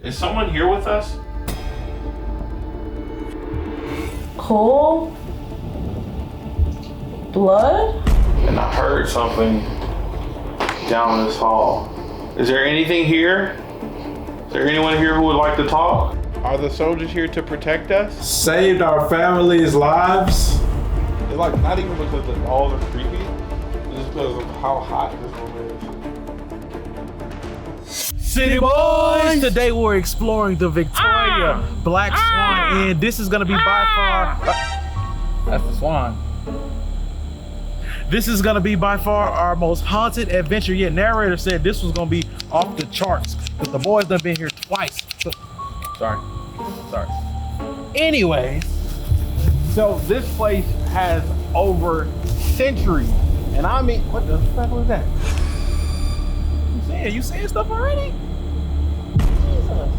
Is someone here with us? Cool. Blood? And I heard something down this hall. Is there anything here? Is there anyone here who would like to talk? Are the soldiers here to protect us? Saved our families' lives. It's like not even because the walls are creepy, it's just because of how hot this room is. City boys! Today we're exploring the Victoria Black Swan Inn. This is gonna be by far. That's the Swan. This is gonna be by far our most haunted adventure yet. Narrator said this was gonna be off the charts because the boys done been here twice. Sorry. Anyways, so this place has over centuries, and I mean, what the fuck was that? You saying stuff already? Jesus.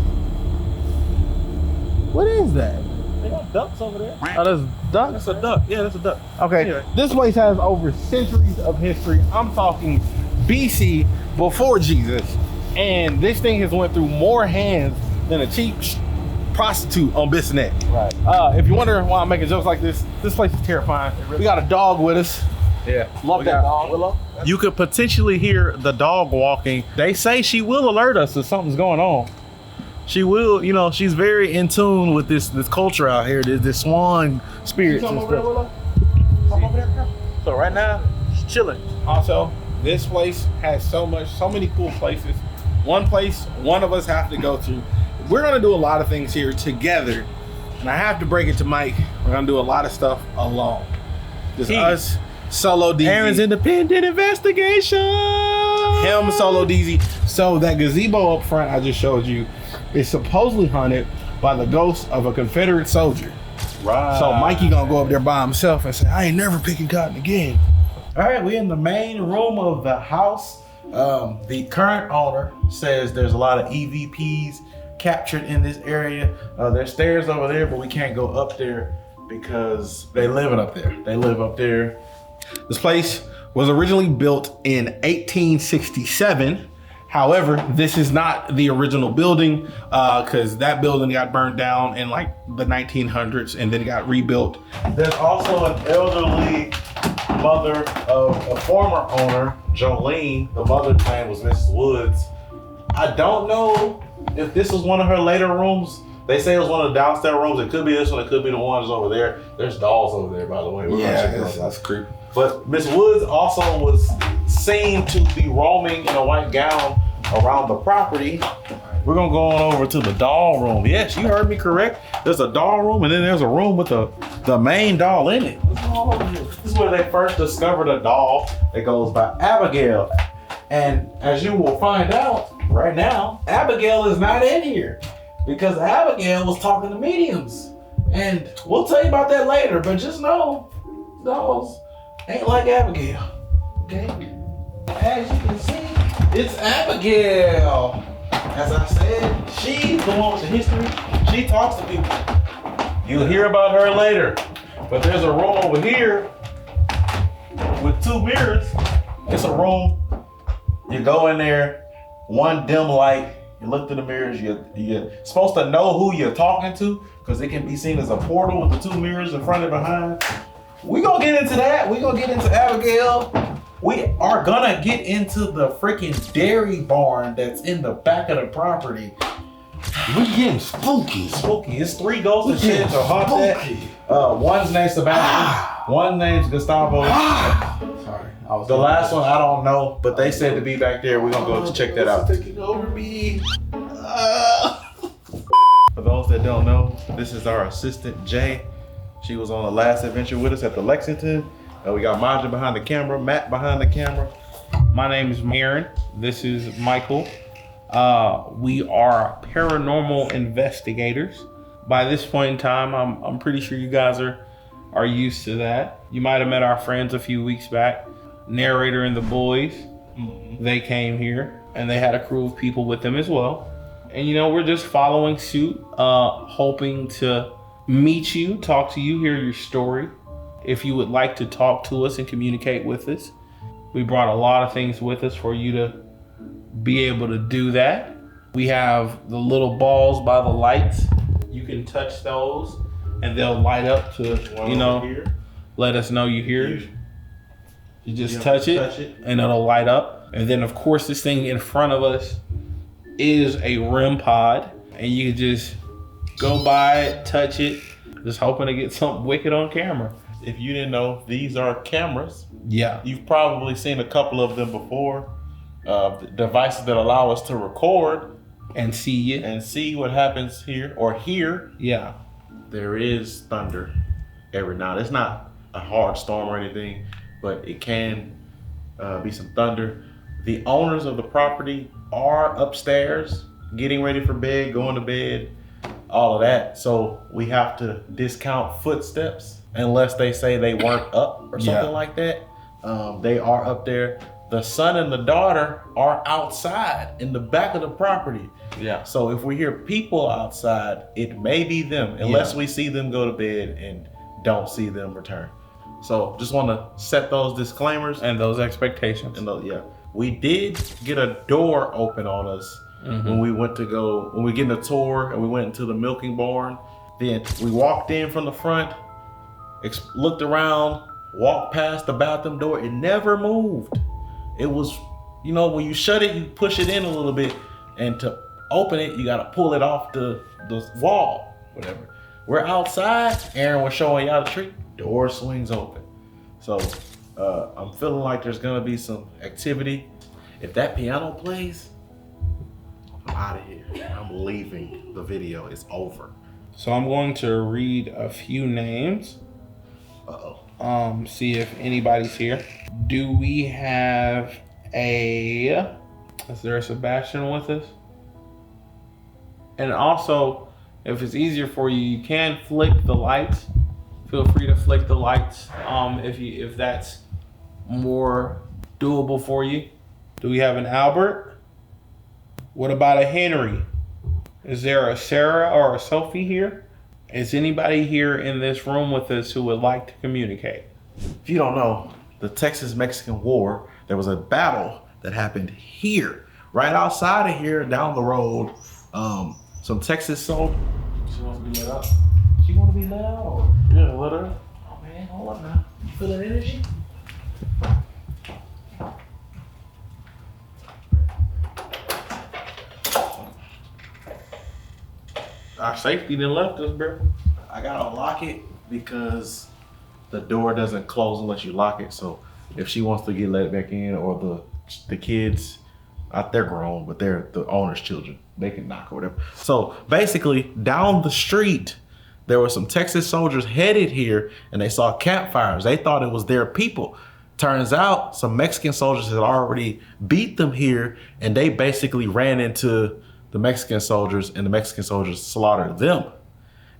What is that? They got ducks over there. Oh, that's duck? That's a duck. Yeah, that's a duck. Okay, anyway, this place has over centuries of history. I'm talking BC, before Jesus. And this thing has went through more hands than a cheap prostitute on Bissonnette. Right. If you wonder why I'm making jokes like this place is terrifying. We got a dog with us. Yeah. Love that dog, Willow. You could potentially hear the dog walking. They say she will alert us if something's going on. She will, you know, she's very in tune with this culture out here, this swan spirits and stuff. Come over there. So right now, she's chilling. Also, this place has so many cool places. One place one of us have to go to. We're gonna do a lot of things here together, and I have to break it to Mike. We're gonna do a lot of stuff alone. Just us, Solo DZ. Aaron's independent investigation. Him, Solo DZ. So that gazebo up front I just showed you is supposedly haunted by the ghost of a Confederate soldier. Right. So Mikey gonna go up there by himself and say, I ain't never picking cotton again. All right, we're in the main room of the house. The current owner says there's a lot of EVPs captured in this area. There's stairs over there, but we can't go up there because they live up there. They live up there. This place was originally built in 1867. However, this is not the original building because that building got burned down in like the 1900s and then it got rebuilt. There's also an elderly mother of a former owner, Jolene. The mother's name was Mrs. Woods. I don't know if this was one of her later rooms. They say it was one of the downstairs rooms. It could be this one. It could be the ones over there. There's dolls over there, by the way. That's creepy. But Miss Woods also was seen to be roaming in a white gown around the property. We're gonna go on over to the doll room. Yes, you heard me correct. There's a doll room and then there's a room with the main doll in it. What's going on over here? This is where they first discovered a doll that goes by Abigail. And as you will find out right now, Abigail is not in here because Abigail was talking to mediums. And we'll tell you about that later, but just know, dolls ain't like Abigail, okay? As you can see, it's Abigail. As I said, she's the one with the history. She talks to people. You'll hear about her later. But there's a room over here with 2 mirrors. It's a room. You go in there, one dim light. You look through the mirrors. You're supposed to know who you're talking to because it can be seen as a portal with the 2 mirrors in front and behind. We gonna get into that. We gonna get into Abigail. We are gonna get into the freaking dairy barn that's in the back of the property. We getting spooky. Spooky. It's 3 ghosts and shit to haunt that. One's named Sebastian. One name's Gustavo. Sorry. The last one I don't know, but they said to be back there. We're gonna go check that out. Taking over me. For those that don't know, this is our assistant Jay. She was on the last adventure with us at the Lexington. We got Maja behind the camera, Matt behind the camera. My name is Aaron. This is Michael. We are paranormal investigators. By this point in time, I'm pretty sure you guys are used to that. You might have met our friends a few weeks back. Narrator and the boys, they came here and they had a crew of people with them as well. And you know, we're just following suit, hoping to meet you, talk to you, hear your story. If you would like to talk to us and communicate with us, we brought a lot of things with us for you to be able to do that. We have the little balls by the lights. You can touch those and they'll light up to, you know, let us know you hear it. You just touch it and it'll light up. And then of course this thing in front of us is a REM pod, and you can just go by it, touch it, just hoping to get something wicked on camera. If you didn't know, these are cameras. Yeah. You've probably seen a couple of them before. Devices that allow us to record and see it and see what happens here or here. Yeah. There is thunder every now. It's not a hard storm or anything, but it can be some thunder. The owners of the property are upstairs getting ready for bed, going to bed, all of that. So we have to discount footsteps unless they say they weren't up or something like that. They are up there. The son and the daughter are outside in the back of the property. Yeah. So if we hear people outside, it may be them, unless we see them go to bed and don't see them return. So just want to set those disclaimers and those expectations. And we did get a door open on us when we getting a tour and we went into the milking barn. Then we walked in from the front, looked around, walked past the bathroom door. It never moved. It was, you know, when you shut it, you push it in a little bit, and to open it, you got to pull it off the wall, whatever. We're outside. Aaron was showing y'all the tree. Door swings open. So I'm feeling like there's gonna be some activity. If that piano plays, I'm out of here. I'm leaving the video. It's over. So I'm going to read a few names. See if anybody's here. Do we have is there a Sebastian with us? And also, if it's easier for you, you can flick the lights. Feel free to flick the lights if that's more doable for you. Do we have an Albert? What about a Henry? Is there a Sarah or a Sophie here? Is anybody here in this room with us who would like to communicate? If you don't know, the Texas-Mexican War, there was a battle that happened here, right outside of here, down the road. Some Texas soldiers. She wants to be lit up. She want to be lit out? Or? Yeah, lit her. Oh man, hold up now. You feel that energy? Our safety done left us, bro. I gotta lock it because the door doesn't close unless you lock it. So if she wants to get let back in, or the kids, they're grown, but they're the owner's children, they can knock or whatever. So basically, down the street, there were some Texas soldiers headed here, and they saw campfires. They thought it was their people. Turns out some Mexican soldiers had already beat them here, and they basically ran into the Mexican soldiers, and the Mexican soldiers slaughtered them.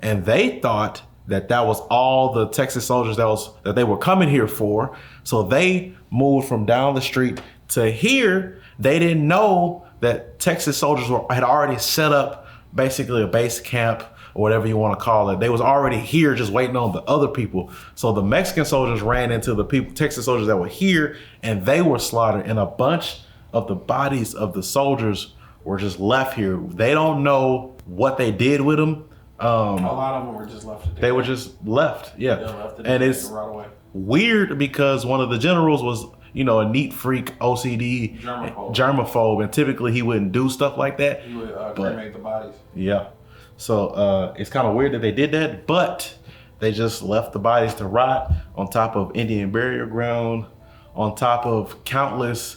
And they thought that was all the Texas soldiers that they were coming here for. So they moved from down the street to here. They didn't know that Texas soldiers had already set up basically a base camp, or whatever you want to call it. They was already here just waiting on the other people. So the Mexican soldiers ran into the Texas soldiers that were here, and they were slaughtered, and a bunch of the bodies of the soldiers were just left here. They don't know what they did with them. A lot of them were just left. They were just left, yeah. And it's right weird because one of the generals was, you know, a neat freak, OCD, germaphobe, and typically he wouldn't do stuff like that. He would cremate the bodies. Yeah. So it's kind of weird that they did that, but they just left the bodies to rot on top of Indian burial ground, on top of countless.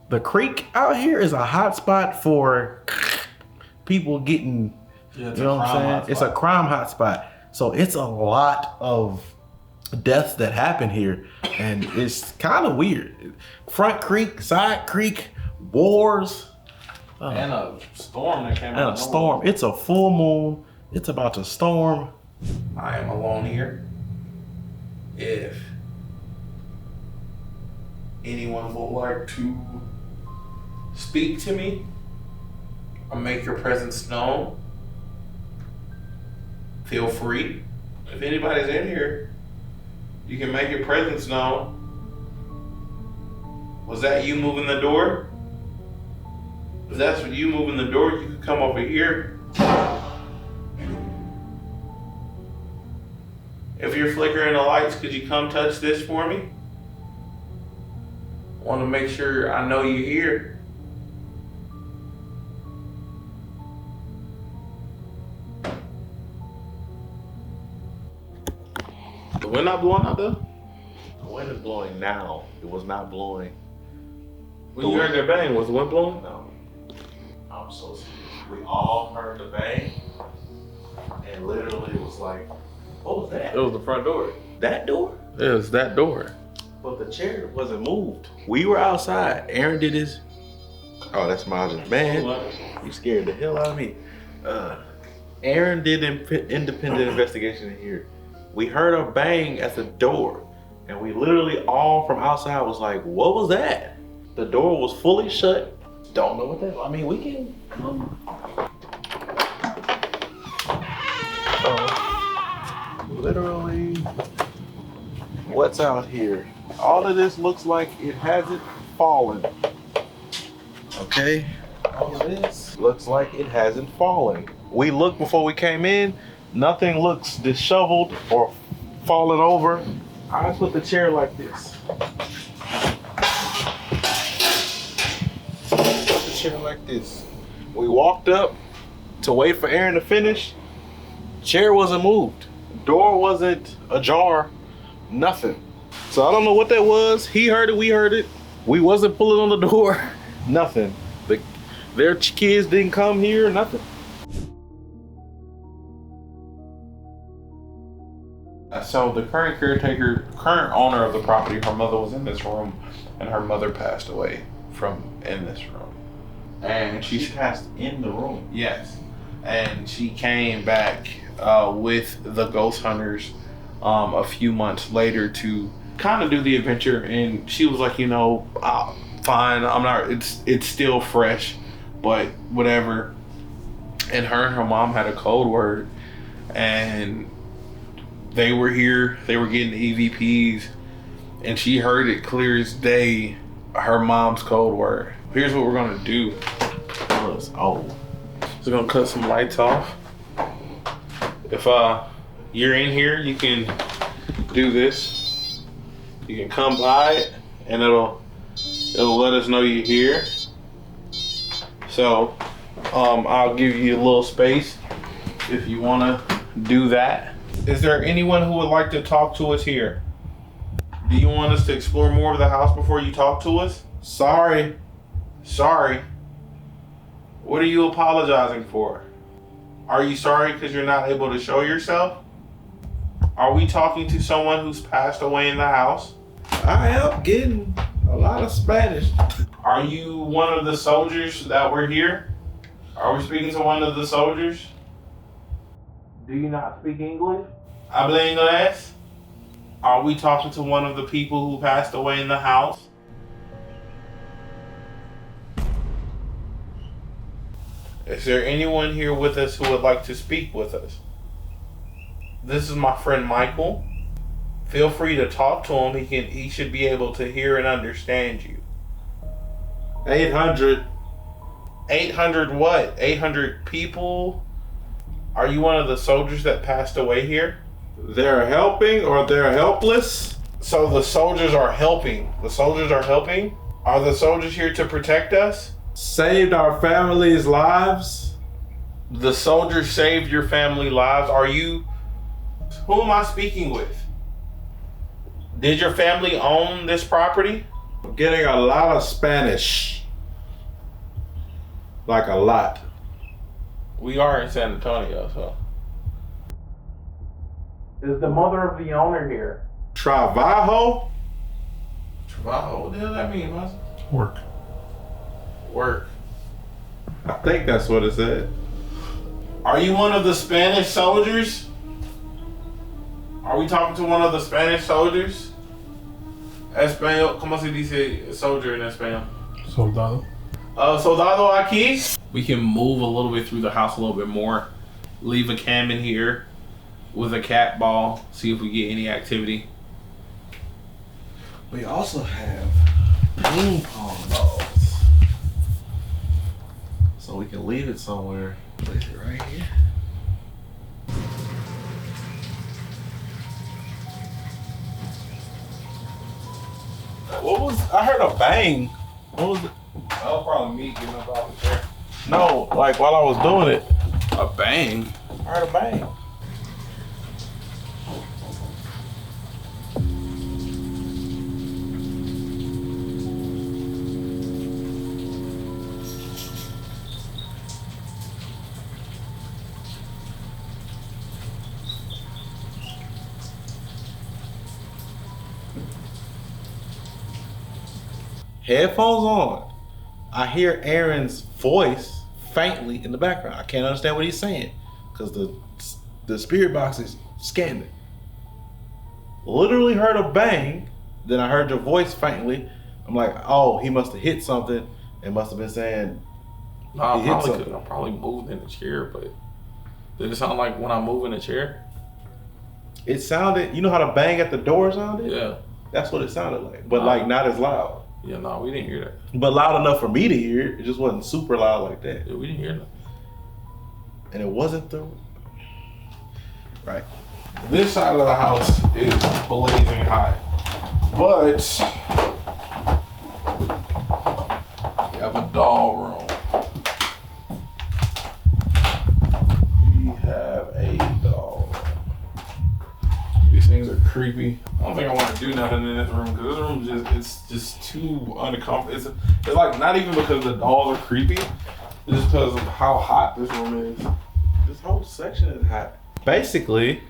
The creek out here is a hot spot for people getting, you know what I'm saying? It's a crime hot spot. So it's a lot of deaths that happen here, and it's kind of weird. Front creek, side creek, wars. And a storm that came out. And a storm. It's a full moon. It's about to storm. I am alone here. If anyone would like to speak to me or make your presence known, feel free. If anybody's in here, you can make your presence known. Was that you moving the door? If that's what you moving the door, you can come over here. If you're flickering the lights, could you come touch this for me? Want to make sure I know you're here. The wind not blowing out there? The wind is blowing now. It was not blowing. When you heard that bang, was the wind blowing? No. I'm so serious. We all heard the bang, and literally it was like, what was that? It was the front door. That door? It was that door. But the chair wasn't moved. We were outside. Aaron did his. Oh, that's Majin. Man, you scared the hell out of me. Aaron did independent investigation in here. We heard a bang at the door, and we literally all from outside was like, what was that? The door was fully shut. Don't know what that was. I mean, we can come. Literally, what's out here? All of this looks like it hasn't fallen. Okay? All of this looks like it hasn't fallen. We looked before we came in. Nothing looks disheveled or fallen over. I put the chair like this. Put the chair like this. We walked up to wait for Aaron to finish. Chair wasn't moved. Door wasn't ajar. Nothing. So I don't know what that was. He heard it, we heard it. We wasn't pulling on the door. Nothing. Their kids didn't come here, nothing. So the current caretaker, current owner of the property, her mother was in this room, and her mother passed away from in this room. And She passed in the room. yes, and she came back with the ghost hunters a few months later to kind of do the adventure. And she was like, you know, fine, I'm not. It's still fresh, but whatever. And her mom had a code word, and they were here. They were getting EVPs, and she heard it clear as day. Her mom's code word. Here's what we're gonna do. Oh. So gonna cut some lights off. If you're in here, you can do this. You can come by it, and it'll let us know you're here. So I'll give you a little space if you wanna do that. Is there anyone who would like to talk to us here? Do you want us to explore more of the house before you talk to us? Sorry. Sorry. What are you apologizing for? Are you sorry because you're not able to show yourself? Are we talking to someone who's passed away in the house? I am getting a lot of Spanish. Are you one of the soldiers that were here? Are we speaking to one of the soldiers? Do you not speak English? Habla inglés? Are we talking to one of the people who passed away in the house? Is there anyone here with us who would like to speak with us? This is my friend Michael. Feel free to talk to him. He should be able to hear and understand you. 800. 800 what? 800 people? Are you one of the soldiers that passed away here? They're helping or they're helpless? So the soldiers are helping. The soldiers are helping? Are the soldiers here to protect us? Saved our families' lives? The soldiers saved your family lives. Are you... Who am I speaking with? Did your family own this property? I'm getting a lot of Spanish. Like a lot. We are in San Antonio, so... Is the mother of the owner here? Trabajo? Trabajo? What the hell that mean, Master? Work. Work. I think that's what it said. Are you one of the Spanish soldiers? Are we talking to one of the Spanish soldiers? Español, ¿cómo se dice soldier in español? Soldado. Soldado aquí? We can move a little bit through the house a little bit more. Leave a cam in here with a cat ball. See if we get any activity. We also have ping pong balls. we can leave it somewhere. Place it right here. What was? I heard a bang. What was it? That was probably me getting up off the chair. No, like while I was doing it, A bang. I heard a bang. Headphones on. I hear Aaron's voice faintly in the background. I can't understand what he's saying because the spirit box is scanning. Literally heard a bang, then I heard your voice faintly. I'm like, oh, he must have hit something and must have been saying. No, I He hit probably something. could. I probably moved in the chair, but did it sound like when I move in the chair? It sounded, you know how the bang at the door sounded? Yeah. That's what it sounded like, but like not as loud. Yeah, no, we didn't hear that. But loud enough for me to hear it. It just wasn't super loud like that. Yeah, we didn't hear that. And it wasn't the right. This side of the house is blazing hot, but we have a doll room. We have a doll room. These things are creepy. I don't think I want to do nothing in this room because this room it's just too uncomfortable. It's like not even because the dolls are creepy, it's just because of how hot this room is. This whole section is hot. Basically,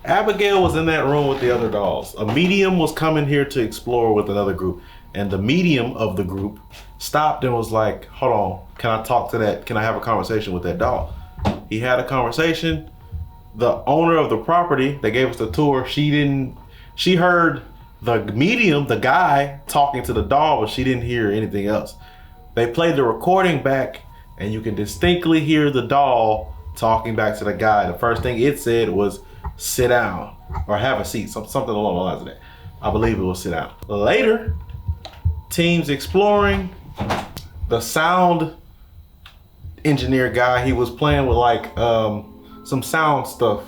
Abigail was in that room with the other dolls. A medium was coming here to explore with another group. And the medium of the group stopped and was like, hold on, can I talk to that? Can I have a conversation with that doll? He had a conversation. The owner of the property that gave us the tour, she heard the medium, the guy, talking to the doll, but she didn't hear anything else. They played the recording back and you can distinctly hear the doll talking back to the guy. The first thing it said was, sit down or have a seat, something along the lines of that. I believe it was sit down. Later, teams exploring, the sound engineer guy, he was playing with like some sound stuff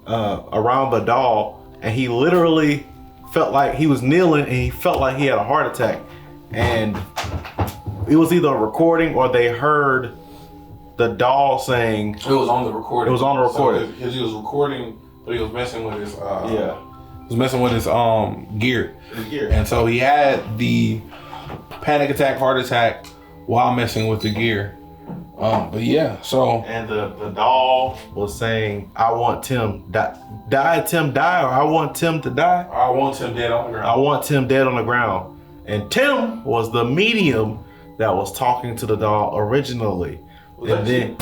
around the doll, and he literally felt like he was kneeling and he felt like he had a heart attack. And it was either a recording or they heard the doll saying, It was on the recording. It was on the recording. Because he was recording, but he was messing with his yeah. He was messing with his gear. The gear. And so he had the panic attack, heart attack while messing with the gear. But yeah, so And the doll was saying, I want Tim die, Tim die, or I want Tim to die. I want him dead on the ground. I want Tim dead on the ground. And Tim was the medium that was talking to the doll originally. Was and that then you?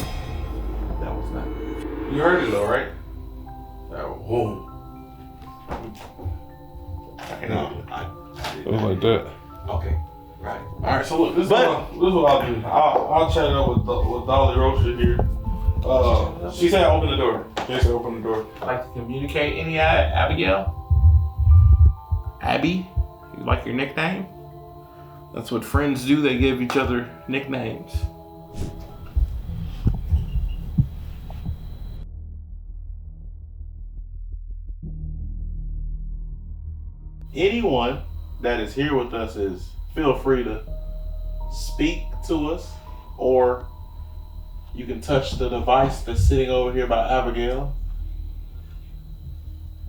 that was not. You heard it though, right? That boom. No, It was like that. okay, right. All right, so look, this is But- what I'll do. I'll chat it up with Dolly Roaster here. She said open the door. She said open the door. Like to communicate any Abigail? Abby? You like your nickname? That's what friends do. They give each other nicknames. Anyone that is here with us feel free to speak to us, or you can touch the device that's sitting over here by Abigail.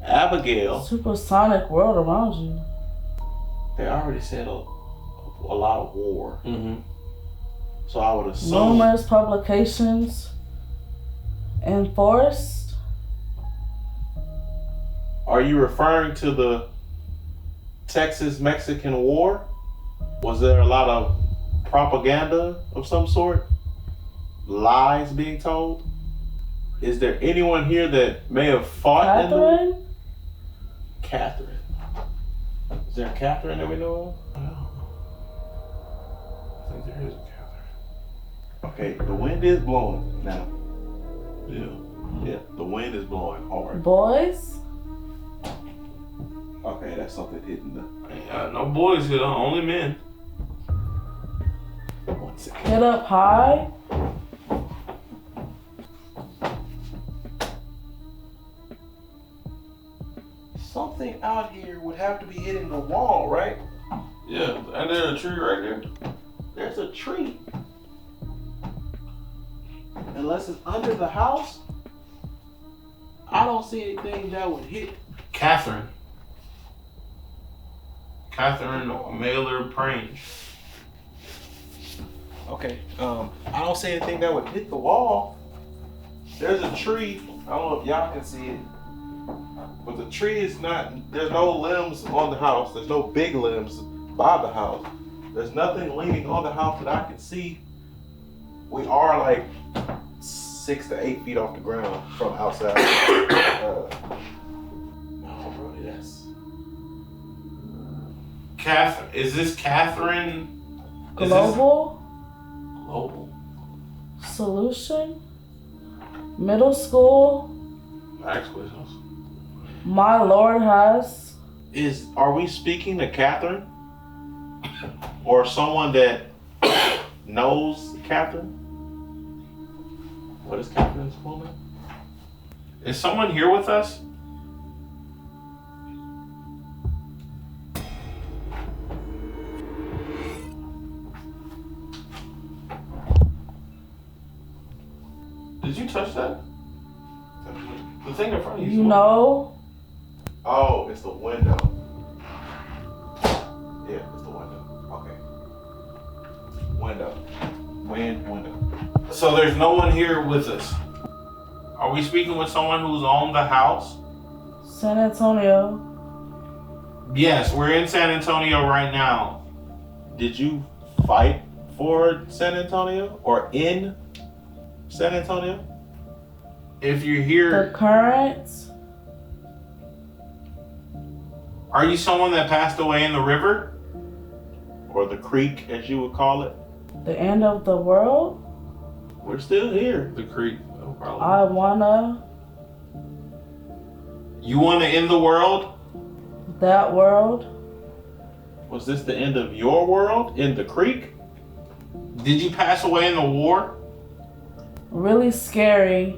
Abigail, Supersonic world around you. they already said a lot of war. Mm-hmm. So I would assume. Numerous publications enforced. Are you referring to the Texas-Mexican War? Was there a lot of propaganda of some sort? Lies being told? Is there anyone here that may have fought in the... Catherine? Catherine. Is there a Catherine that we know of? I think there is a Catherine. Okay, the wind is blowing now. Yeah. Yeah, the wind is blowing hard. Boys? Okay, that's something hitting the... No boys here, only men. 1 second. Hit up high? something out here would have to be hitting the wall, right? Yeah, and there's a tree right there. There's a tree. Unless it's under the house, I don't see anything that would hit. Catherine Mailer Prain. Okay, I don't see anything that would hit the wall. There's a tree. I don't know if y'all can see it, but the tree is not. There's no limbs on the house. There's no big limbs by the house. There's nothing leaning on the house that I can see. We are like 6 to 8 feet off the ground from outside. No, bro, that's. Catherine, is this Catherine? Global Global. Solution. Middle school. Ask questions. My Lord has. Are we speaking to Catherine? Or someone that knows Catherine? What is Catherine's full name? Is someone here with us? Did you touch that? The thing in front of you. You know. Oh, it's the window. Yeah, it's the window. Okay. Window. Window. So there's no one here with us. Are we speaking with someone who's on the house? San Antonio. Yes, we're in San Antonio right now. Did you fight for San Antonio or in San Antonio? If you're The here, Currents. are you someone that passed away in the river? Or the creek, as you would call it? The End of the World. We're still here. The creek. No problem. I wanna. You want to end the world? That world. Was this the end of your world in the creek? Did you pass away in the war? Really scary.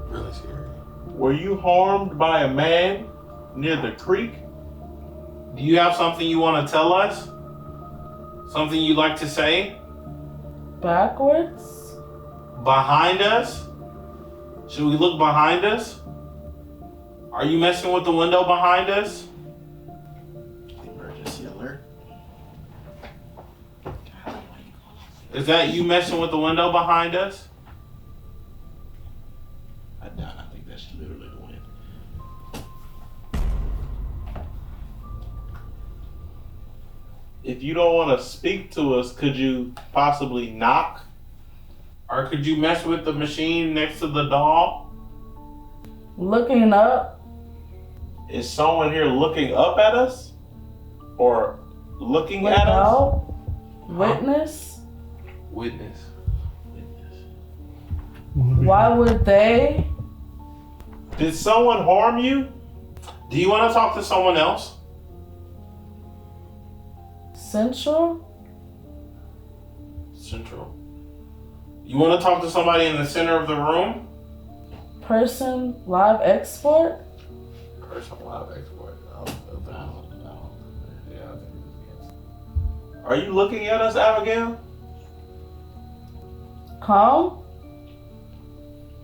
Really scary. Were you harmed by a man near the creek? Do you have something you want to tell us? Something you'd like to say? Backwards. Behind us? Should we look behind us? Are you messing with the window behind us? Emergency alert. Is that you messing with the window behind us? I doubt. I think that's literally the wind. If you don't want to speak to us, could you possibly knock? Or could you mess with the machine next to the doll? Looking up. Is someone here looking up at us? Or looking at us? Witness. Witness. Why would they? Did someone harm you? Do you want to talk to someone else? Central. Central. You want to talk to somebody in the center of the room? Person live export. Personal live export. Yeah, I think Are you looking at us, Abigail? Come.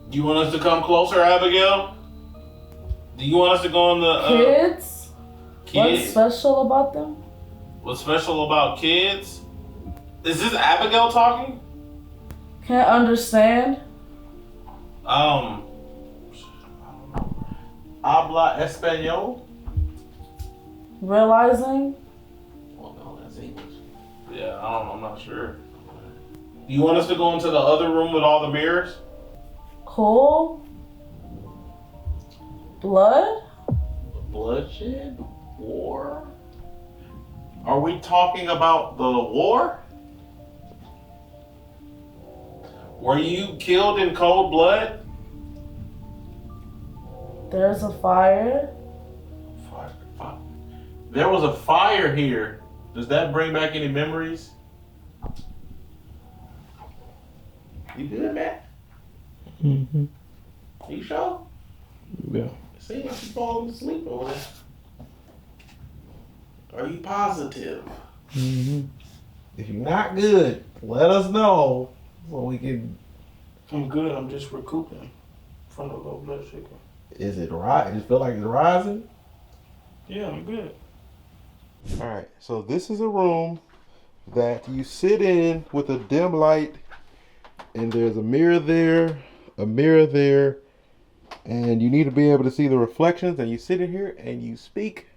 Do you want us to come closer, Abigail? Do you want us to go on the Kids. What's kids? special about them? What's special about kids? Is this Abigail talking? Can't understand. Habla español? Realizing. Well, no, that's English. Yeah, I don't know. I'm not sure. Do you want us to go into the other room with all the mirrors? Cool. Blood. Bloodshed? War? Are we talking about the war? Were you killed in cold blood? There's a fire. Fire. There was a fire here. Does that bring back any memories? You good, man? Mm-hmm. You sure? Yeah. Seems like you falling asleep over there. Are you positive? Mm-hmm. If you're not good, let us know so we can. I'm good. I'm just recouping from the low blood sugar. Is it right? Does it feel like it's rising? Yeah, I'm good. All right, so this is a room that you sit in with a dim light, and there's a mirror there, and you need to be able to see the reflections, and you sit in here and you speak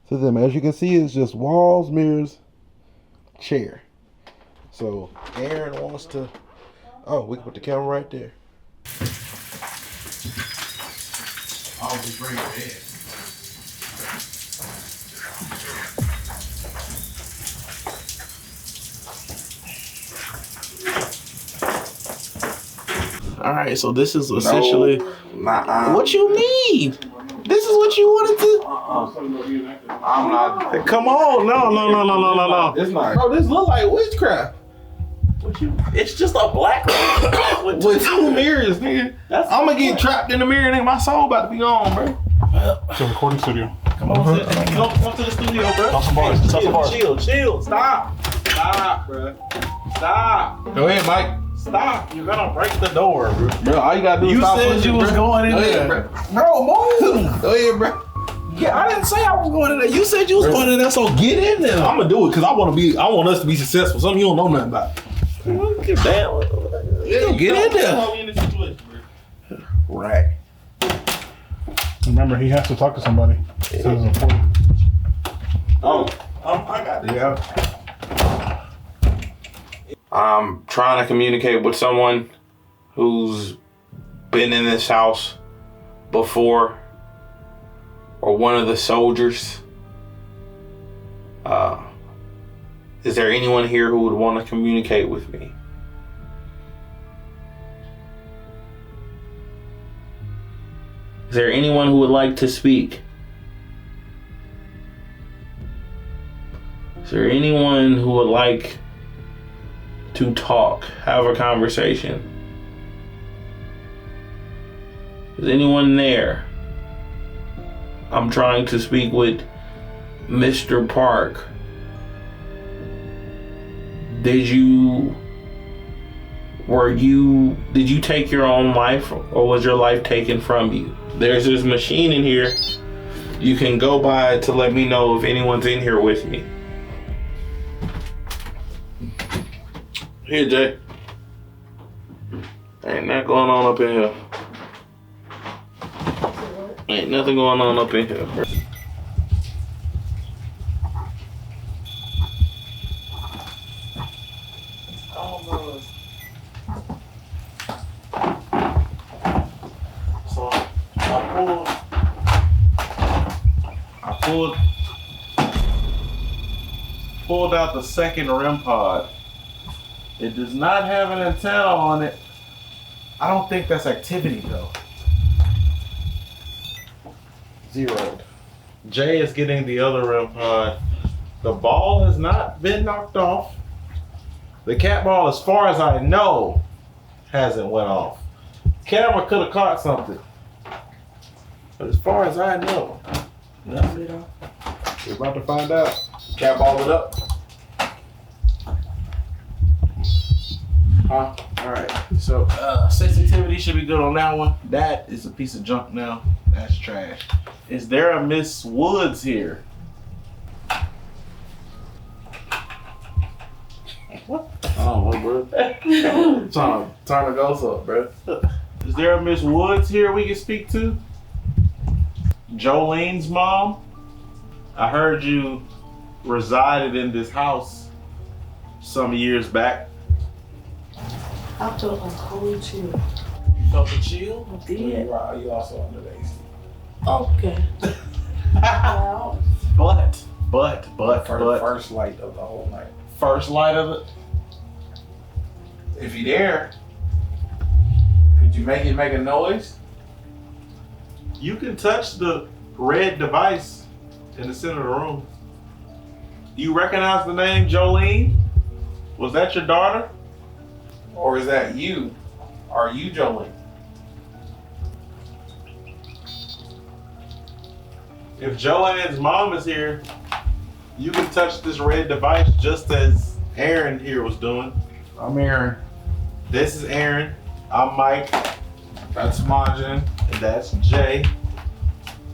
to them. As you can see, it's just walls, mirrors, chair. So Aaron wants to, oh, we can put the camera right there. Oh, we bring it in. All right, so this is essentially. Nah, What you mean? This is what you wanted to. I'm not. Come on, no. It's not. Bro, this look like witchcraft. It's just a black room With two mirrors, nigga. I'm gonna get trapped in the mirror, nigga. My soul about to be gone, bro. It's a recording studio. Come on, come to the studio, bro. Tell some bars. Tell some bars. Chill. Stop, bro. Stop. Go ahead, Mike. Stop. You're gonna break the door, bro. Bro, all you gotta do is You stop said pushing, you was bro. going in Go there. ahead, bro. Bro, move. Go ahead, bro. Yeah, I didn't say I was going in there. You said you was going in there, so get in there. I'm gonna do it because I want us to be successful. Something you don't know nothing about. Damn. Get in there. Right. Remember, he has to talk to somebody. It says it's important. I got this. Yeah. I'm trying to communicate with someone who's been in this house before, or one of the soldiers. Is there anyone here who would want to communicate with me? Is there anyone who would like to speak? Is there anyone who would like to talk, have a conversation? Is anyone there? I'm trying to speak with Mr. Park. Did you take your own life, or was your life taken from you? There's this machine in here you can go by to let me know if anyone's in here with me. Here, Jay. Ain't nothing going on up in here. Ain't nothing going on up in here. So I pulled out the second REM pod. It does not have an antenna on it. I don't think that's activity though. Zeroed. Jay is getting the other REM pod. The ball has not been knocked off. The cat ball, as far as I know, hasn't went off. Camera could have caught something. But as far as I know, nothing. We're about to find out. Cat ball it up. Huh? Alright. So sensitivity should be good on that one. That is a piece of junk now. That's trash. Is there a Miss Woods here? What? Oh, bro. Trying to go up, bro. Is there a Miss Woods here we can speak to? Jolene's mom? I heard you resided in this house some years back. I felt totally chill. You felt the chill? I did. You also under the AC. Okay. Now, But. First light of the whole night. First light of it. If you dare, could you make it make a noise? You can touch the red device in the center of the room. Do you recognize the name Jolene? Was that your daughter? Or is that you? Are you Jolene? If Joanne's mom is here, You can touch this red device just as Aaron here was doing. I'm Aaron. This is Aaron. I'm Mike. That's Majin. And that's Jay.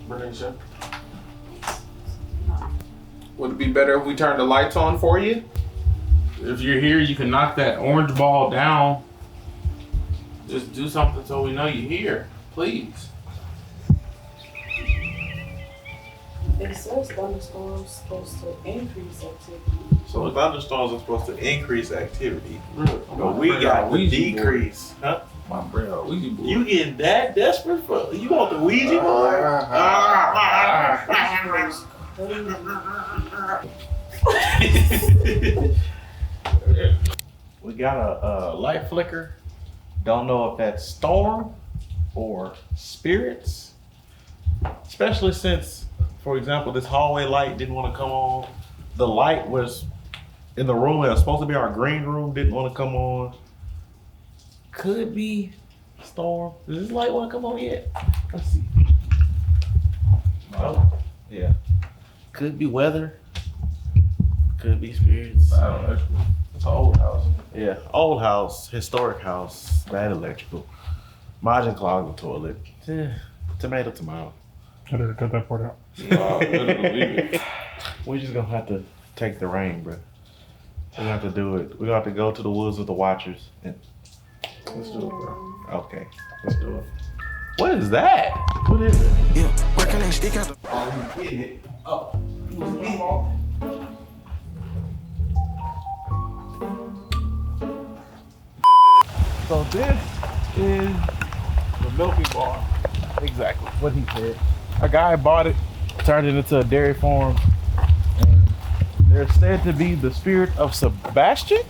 Bernicia. Would it be better if we turned the lights on for you? If you're here, you can knock that orange ball down. Just do something so we know you're here, please. It says thunderstorms supposed to increase activity. So thunderstorms are supposed to increase activity. But But we got the decrease. Huh? My bro, Ouija board. You getting that desperate for? You want the Ouija board? We got a light flicker. Don't know if that's storm or spirits. Especially since, for example, this hallway light didn't want to come on. The light was in the room that was supposed to be our green room, didn't want to come on. Could be storm. Does this light want to come on yet? Let's see. Oh, yeah. Could be weather. Could be spirits. I don't know. It's an old house. Yeah, old house, historic house, bad electrical. Margin clogged the toilet. Tomato, tomato. I better cut that part out. We're just gonna have to take the rain, bro. We're gonna have to do it. We're gonna have to go to the woods with the watchers. And let's do it, bro. Okay, let's do it. What is that? What is it? Yeah, where can they stick out the Oh, you getting it. Oh, it was me. So this is the milking bar. Exactly what he said. A guy bought it, turned it into a dairy farm. And they're said to be the spirit of Sebastian.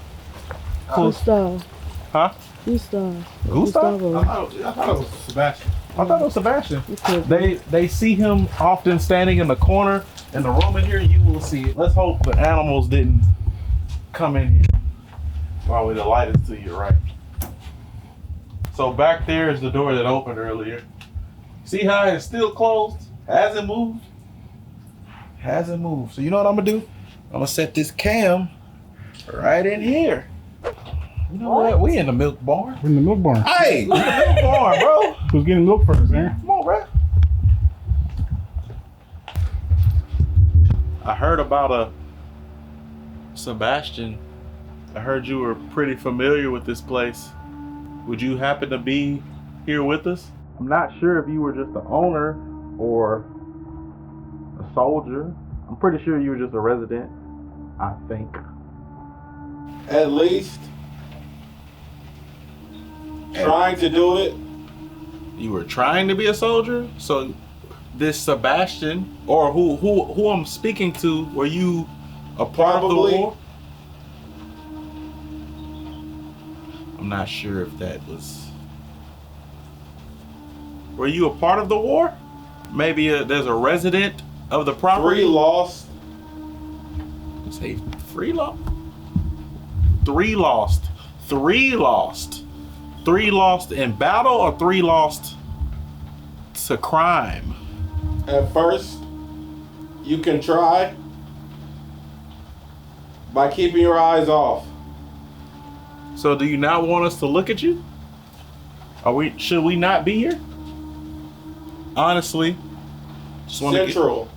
Gustav. Huh? Gustav. Gustav? Gustavo. I thought it was Sebastian. I thought it was Sebastian. Okay. They see him often standing in the corner in the room in here. You will see it. Let's hope the animals didn't come in here while the light is to your right. So back there is the door that opened earlier. See how it's still closed? Hasn't moved? Hasn't moved. So you know what I'm gonna do? I'm gonna set this cam right in here. You know what? We in the milk barn. We're in the milk barn. Hey, we in the milk barn, bro. Who's getting milk first, Aaron? Come on, bro. I heard about a Sebastian. I heard you were pretty familiar with this place. Would you happen to be here with us? I'm not sure if you were just the owner or a soldier. I'm pretty sure you were just a resident, I think. At least trying to do it. You were trying to be a soldier? So this Sebastian, or who I'm speaking to, were you a part of the Probably. war? I'm not sure if that was... Were you a part of the war? Maybe there's a resident of the property? 3 lost. Say 3 lost? 3 lost. 3 lost. 3 lost in battle or 3 lost to crime? At first, you can try by keeping your eyes off. So do you not want us to look at you? Should we not be here? Honestly, just want to Central.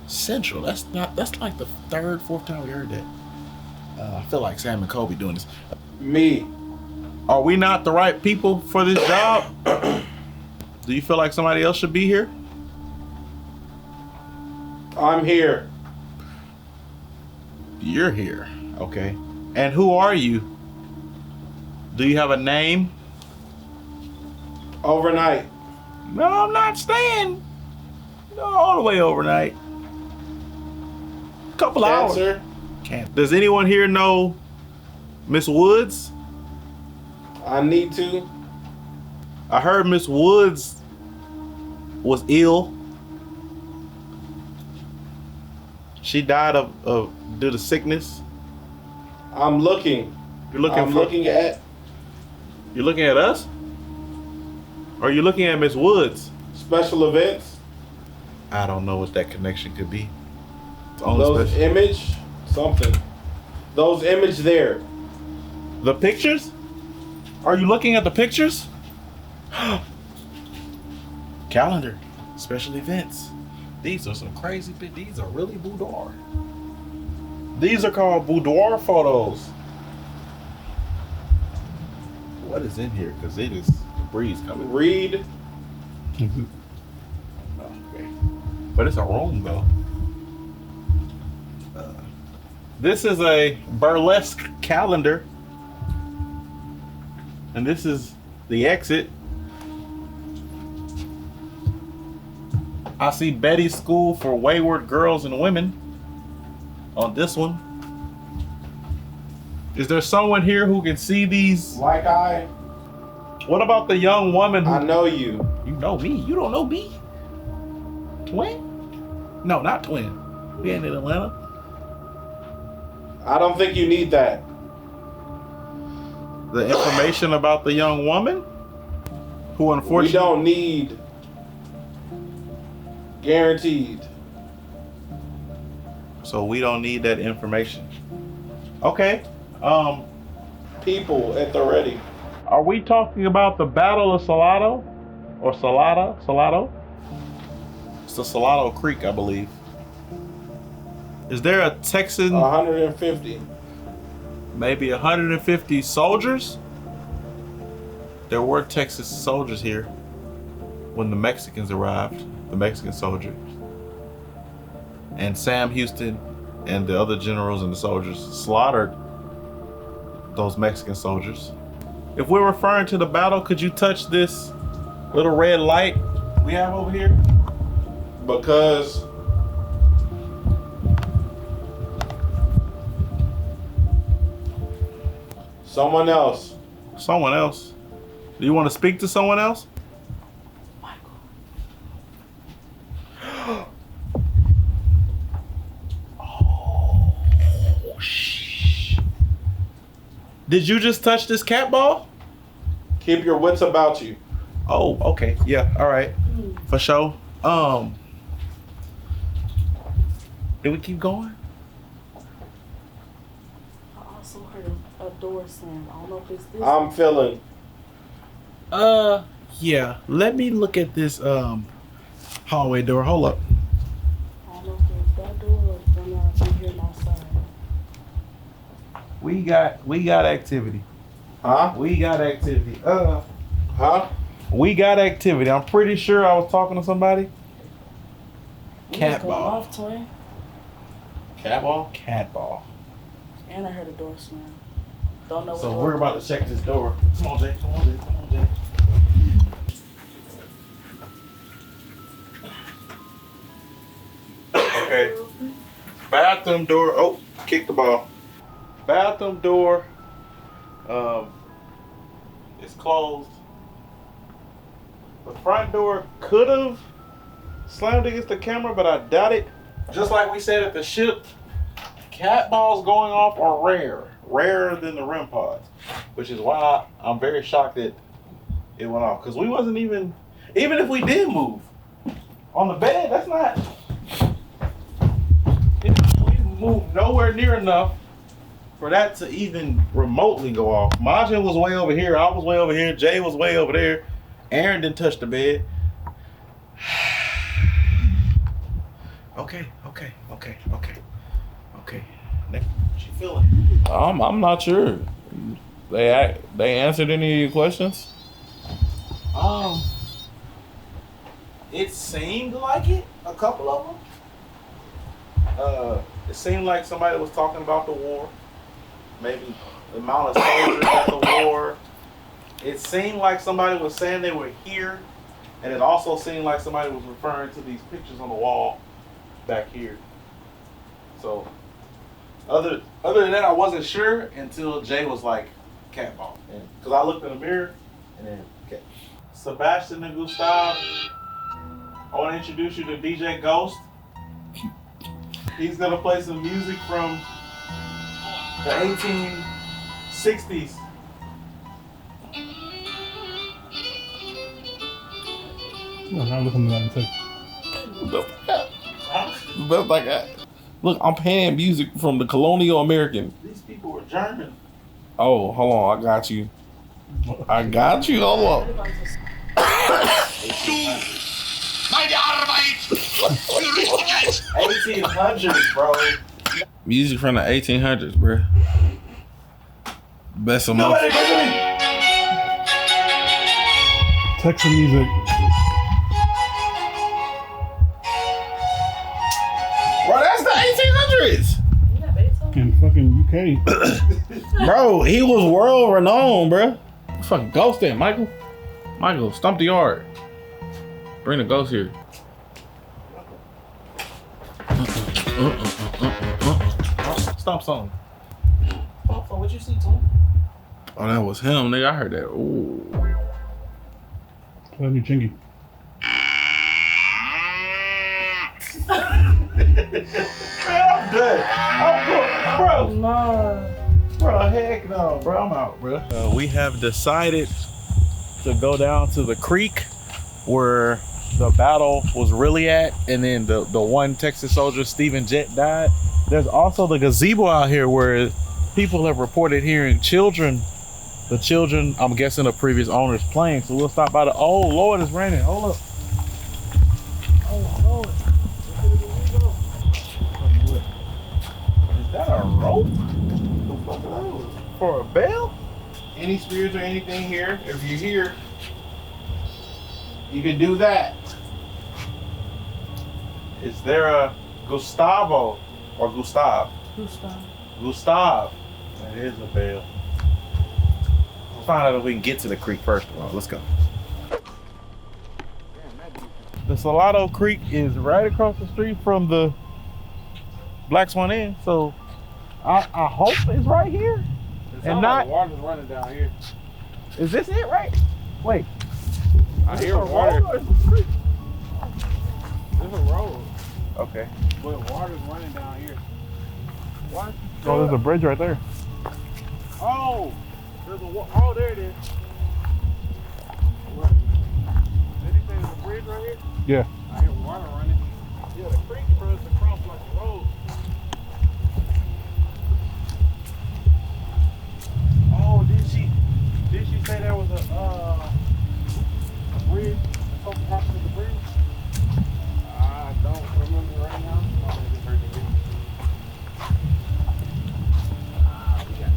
Central. That's like the 3rd, 4th time we heard that. I feel like Sam and Kobe doing this. Me. Are we not the right people for this job? Do you feel like somebody else should be here? I'm here. You're here. Okay. And who are you? Do you have a name? Overnight. No, I'm not staying. No, all the way overnight. Couple hours. Answer. Can't. Does anyone here know Miss Woods? I need to. I heard Miss Woods was ill. She died of due to sickness. I'm looking. You're looking I'm looking at You're looking at us? Or are you looking at Miss Woods? special events. I don't know what that connection could be. Those image something. Those image there. The pictures? Are you looking at the pictures? Calendar, special events. These are some crazy these are really boudoir. These are called boudoir photos. What is in here? Because it is the breeze coming. Read. Okay. But it's a room though. This is a burlesque calendar. And this is the exit. I see Betty's School for Wayward Girls and Women on this one. Is there someone here who can see these? Like I. What about the young woman who... I know you. You know me. You don't know me. Twin? No, not twin. We ain't in Atlanta. I don't think you need that. The information about the young woman who unfortunately... We don't need guaranteed. So we don't need that information. Okay. People at the ready. Are we talking about the Battle of Salado? Or Salado? It's the Salado Creek, I believe. Is there a Texan... 150. Maybe 150 soldiers? There were Texas soldiers here when the Mexicans arrived, the Mexican soldiers. And Sam Houston and the other generals and the soldiers slaughtered those Mexican soldiers. If we're referring to the battle, could you touch this little red light we have over here? Because someone else. Someone else? Do you want to speak to someone else? Oh, shh. Did you just touch this cat ball? Keep your wits about you. Oh, okay. Yeah, all right. For sure. Did we keep going? I also heard a door slam. I don't know if it's this. I'm feeling. Yeah. Let me look at this hallway door. Hold up. I don't know if it's that door or it's one out in here outside. We got activity. Huh? We got activity. Huh? We got activity. I'm pretty sure I was talking to somebody. We Cat was going ball. off, twin. Cat ball? Cat ball. And I heard a door slam. Don't know what So door. we're about to check this door. Come on, Jay. Come on, Jay. Come on, Jay. Okay. Bathroom door. Oh, kick the ball. Bathroom door. It's closed. The front door could have slammed against the camera, but I doubt it. Just like we said at the ship, cat balls going off are rare. Rarer than the REM pods. Which is why I'm very shocked that it went off. Because we wasn't even if we did move on the bed, that's not, we moved nowhere near enough for that to even remotely go off. Majin was way over here, I was way over here, Jay was way over there. Aaron didn't touch the bed. Okay. Nick, what you feeling? I'm not sure. They answered any of your questions? It seemed like it, a couple of them. It seemed like somebody was talking about the war. Maybe the amount of soldiers at the war. It seemed like somebody was saying they were here. And it also seemed like somebody was referring to these pictures on the wall back here. So, other than that, I wasn't sure until Jay was like, cat ball. Because I looked in the mirror and then, okay. Sebastian and Gustav, I want to introduce you to DJ Ghost. He's going to play some music from the 1860s. No, not listen to that in Texas. Best I got. Look, I'm playing music from the colonial American. These people were German. Oh, hold on, I got you. I got you. Hold on. 1800s, bro. Music from the 1800s, bro. Best of Nobody most. listen to me. Texan music. Bro, that's the 1800s. In fucking UK. Bro, he was world renowned, bro. Fucking ghost in, Michael. Michael, stomp the yard. Bring the ghost here. Stomp song. What you see, Tom? Oh, that was him, nigga. I heard that. Ooh. Play new chingy. I'm good. Bro, No. bro, heck no, bro. I'm out, bro. We have decided to go down to the creek where the battle was really at, and then the one Texas soldier, Stephen Jett, died. There's also the gazebo out here where people have reported hearing children. The children, I'm guessing, the previous owners playing. So we'll stop by the. Oh Lord, it's raining. Hold up. Oh Lord. Is that a rope? For a bell? Any spirits or anything here, if you're here, you can do that. Is there a Gustavo or Gustav? Gustav. That is a bell. Let's find out if we can get to the creek first of all. Let's go. The Salado Creek is right across the street from the Black Swan Inn, so I hope it's right here. And not water's running down here. is this it right? Wait. I hear water. Creek. There's a road, Okay. but water's running down here. What? Oh, there's a bridge right there. Oh, there's a oh, there it is. What? Did you say there's a bridge right here? Yeah. I hear water running. Yeah, the creek runs across like a road. Oh, did she say there was a bridge? Something happened to the bridge? I don't remember right now. I just heard the bridge. We got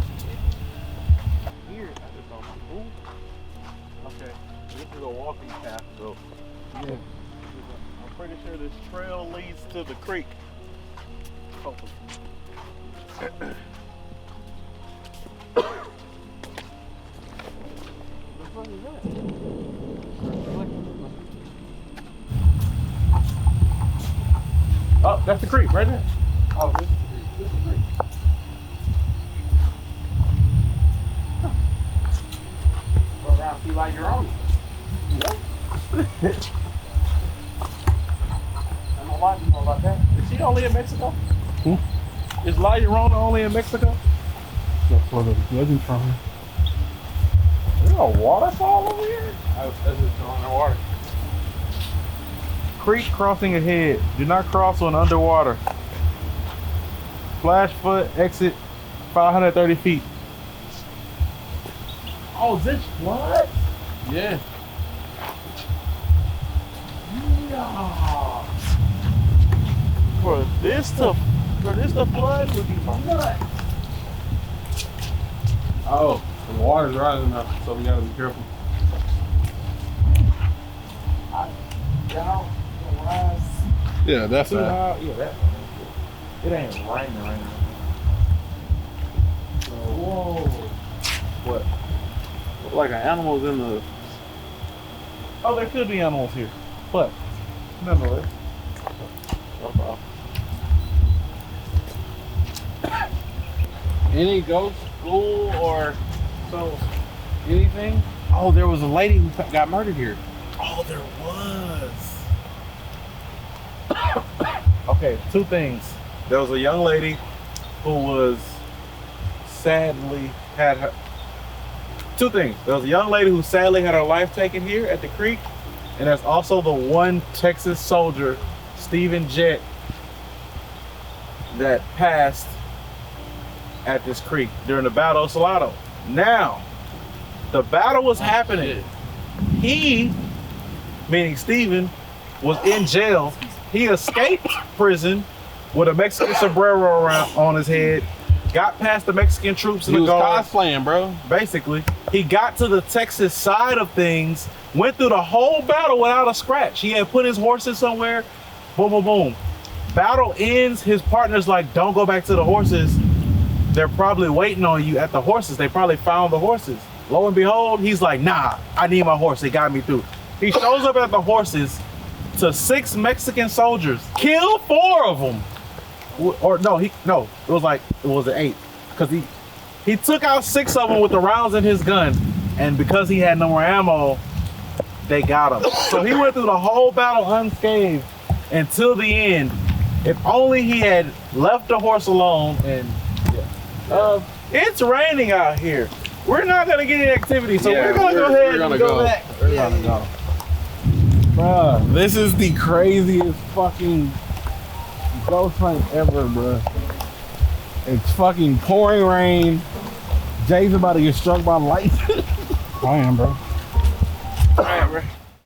here. I just saw some food. Okay. This is a walking path, so yeah. I'm pretty sure this trail leads to the creek. Hopefully. Oh, that's the creek right there. Oh, this is the creek. This is the creek. Go around, see like you're on it. I don't know why you know about that. Is she only in Mexico? Is La Llorona only in Mexico? That's where the legend's from. Is there a waterfall over here? That's just on the water. Creek crossing ahead. Do not cross when underwater. Flash foot exit 530 feet. Oh, this flood? Yeah. For this to flood would be nuts. Oh, the water's rising up, so we gotta be careful. Down, rise. Yeah, that's Too a. high. Yeah, that. It ain't raining right now. Whoa. What? Like an animal's in the. Oh, there could be animals here, but nonetheless. Any ghost, school, or So, anything? oh, there was a lady who got murdered here. Oh, there was. Okay, two things. There was a young lady who was sadly had her. Two things. There was a young lady who sadly had her life taken here at the creek, and there's also the one Texas soldier, Stephen Jett, that passed at this creek during the Battle of Salado. Now, the battle was happening. He, meaning Steven, was in jail. He escaped prison with a Mexican sombrero around on his head, got past the Mexican troops and He the was guards. cosplaying, bro. Basically, he got to the Texas side of things, went through the whole battle without a scratch. He had put his horses somewhere, boom, boom, boom. Battle ends, his partner's like, don't go back to the horses. They're probably waiting on you at the horses. They probably found the horses. Lo and behold, he's like, nah, I need my horse. They got me through. He shows up at the horses to 6 Mexican soldiers, killed 4 of them. Or no, it was an 8. Because he took out 6 of them with the rounds in his gun. And because he had no more ammo, they got him. So he went through the whole battle unscathed until the end. If only he had left the horse alone. And it's raining out here. We're not gonna get any activity, so we're gonna go ahead and go back. We're gonna go. Bruh, this is the craziest fucking ghost hunt ever, bruh. It's fucking pouring rain. Jay's about to get struck by lightning. I am, bro. All right, bro.